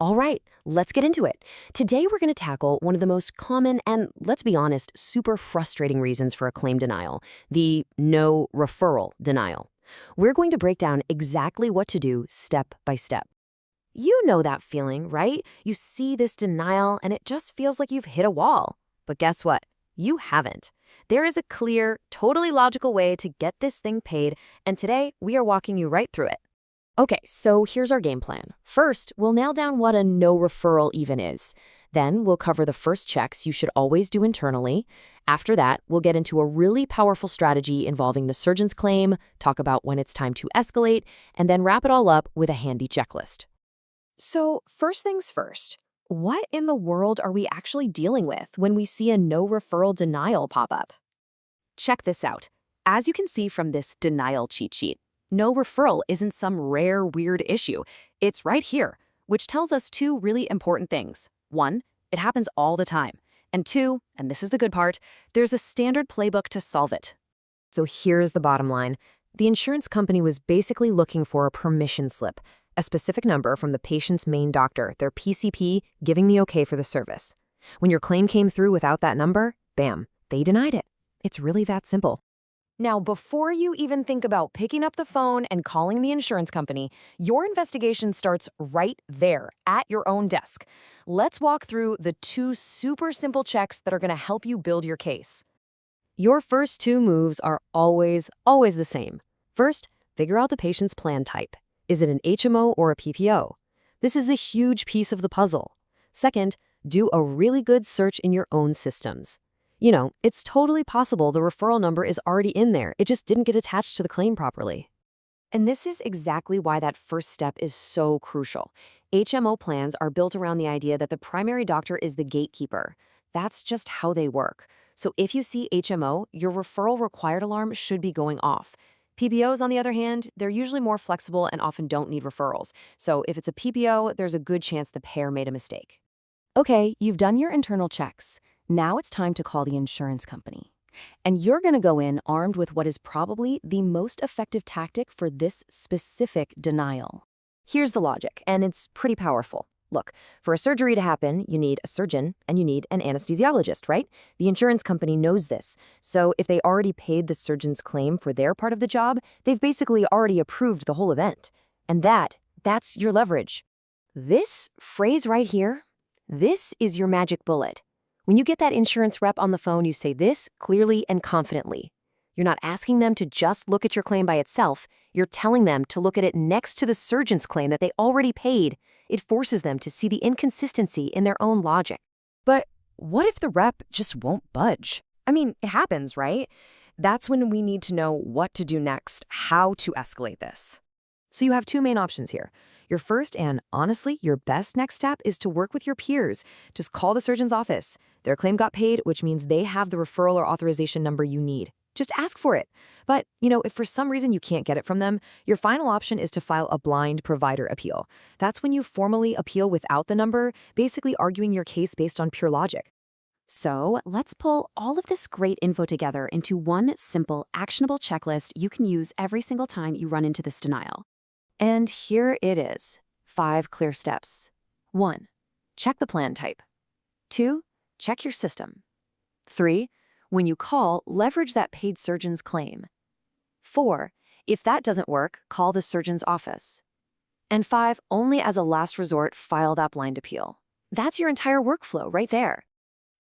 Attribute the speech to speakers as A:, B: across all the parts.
A: All right, let's get into it. Today, we're going to tackle one of the most common and, let's be honest, super frustrating reasons for a claim denial, the no referral denial. We're going to break down exactly what to do step by step. You know that feeling, right? You see this denial and it just feels like you've hit a wall. But guess what? You haven't. There is a clear, totally logical way to get this thing paid, and today we are walking you right through it. Okay, so here's our game plan. First, we'll nail down what a no referral even is. Then we'll cover the first checks you should always do internally. After that, we'll get into a really powerful strategy involving the surgeon's claim, talk about when it's time to escalate, and then wrap it all up with a handy checklist. So, first things first, what in the world are we actually dealing with when we see a no referral denial pop up? Check this out. As you can see from this denial cheat sheet, no referral isn't some rare, weird issue. It's right here, which tells us two really important things. One, it happens all the time. And two, and this is the good part, there's a standard playbook to solve it. So here's the bottom line. The insurance company was basically looking for a permission slip, a specific number from the patient's main doctor, their PCP, giving the okay for the service. When your claim came through without that number, bam, they denied it. It's really that simple. Now, before you even think about picking up the phone and calling the insurance company, your investigation starts right there at your own desk. Let's walk through the two super simple checks that are going to help you build your case. Your first two moves are always the same. First, figure out the patient's plan type. Is it an HMO or a PPO? This is a huge piece of the puzzle. Second, do a really good search in your own systems. You know, it's totally possible the referral number is already in there. It just didn't get attached to the claim properly. And this is exactly why that first step is so crucial. HMO plans are built around the idea that the primary doctor is the gatekeeper. That's just how they work. So if you see HMO, your referral required alarm should be going off. PPOs, on the other hand, they're usually more flexible and often don't need referrals. So if it's a PPO, there's a good chance the payer made a mistake. Okay, you've done your internal checks. Now it's time to call the insurance company. And you're going to go in armed with what is probably the most effective tactic for this specific denial. Here's the logic, and it's pretty powerful. Look, for a surgery to happen, you need a surgeon and you need an anesthesiologist, right? The insurance company knows this. So if they already paid the surgeon's claim for their part of the job, they've basically already approved the whole event. And that's your leverage. This phrase right here, this is your magic bullet. When you get that insurance rep on the phone, you say this clearly and confidently. You're not asking them to just look at your claim by itself. You're telling them to look at it next to the surgeon's claim that they already paid. It forces them to see the inconsistency in their own logic. But what if the rep just won't budge? I mean, it happens, right? That's when we need to know what to do next, how to escalate this. So you have two main options here. Your first and, honestly, your best next step is to work with your peers. Just call the surgeon's office. Their claim got paid, which means they have the referral or authorization number you need. Just ask for it. But, if for some reason you can't get it from them, your final option is to file a blind provider appeal. That's when you formally appeal without the number, basically arguing your case based on pure logic. So let's pull all of this great info together into one simple, actionable checklist you can use every single time you run into this denial. And here it is. 5 clear steps. 1. Check the plan type. 2. Check your system. 3. When you call, leverage that paid surgeon's claim. 4. If that doesn't work, call the surgeon's office. And 5. Only as a last resort, file that blind appeal. That's your entire workflow right there.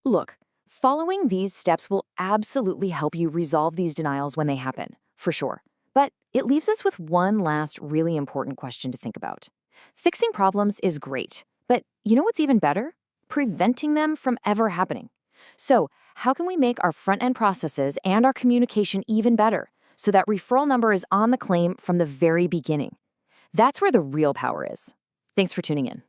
A: Look, following these steps will absolutely help you resolve these denials when they happen, for sure. But it leaves us with one last really important question to think about. Fixing problems is great, but you know what's even better? Preventing them from ever happening. So, how can we make our front-end processes and our communication even better so that referral number is on the claim from the very beginning? That's where the real power is. Thanks for tuning in.